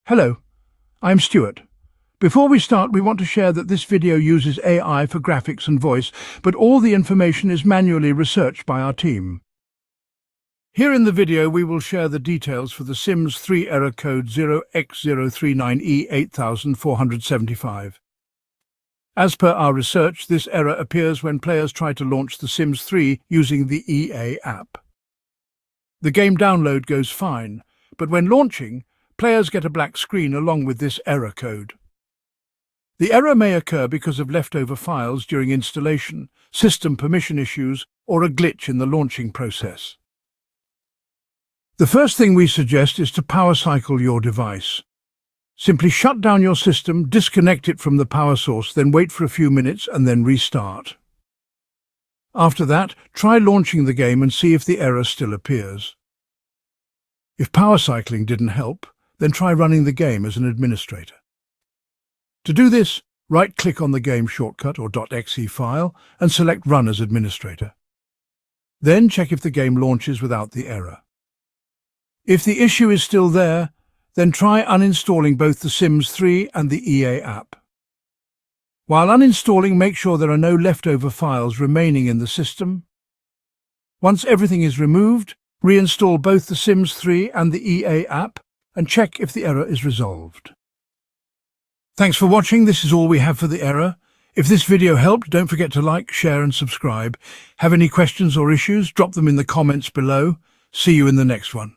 Hello, I'm Stuart. Before we start, we want to share that this video uses AI for graphics and voice, but all the information is manually researched by our team. Here in the video, we will share the details for the Sims 3 error code 0x039e8475. As per our research, this error appears when players try to launch The Sims 3 using the EA app. The game download goes fine, but when launching, players get a black screen along with this error code. The error may occur because of leftover files during installation, system permission issues, or a glitch in the launching process. The first thing we suggest is to power cycle your device. Simply shut down your system, disconnect it from the power source, then wait for a few minutes and then restart. After that, try launching the game and see if the error still appears. If power cycling didn't help, then try running the game as an administrator. To do this, right-click on the game shortcut or .exe file and select Run as Administrator. Then check if the game launches without the error. If the issue is still there, then try uninstalling both The Sims 3 and the EA app. While uninstalling, make sure there are no leftover files remaining in the system. Once everything is removed, reinstall both The Sims 3 and the EA app and check if the error is resolved. Thanks for watching. This is all we have for the error. If this video helped, don't forget to like, share and subscribe. Have any questions or issues? Drop them in the comments below. See you in the next one.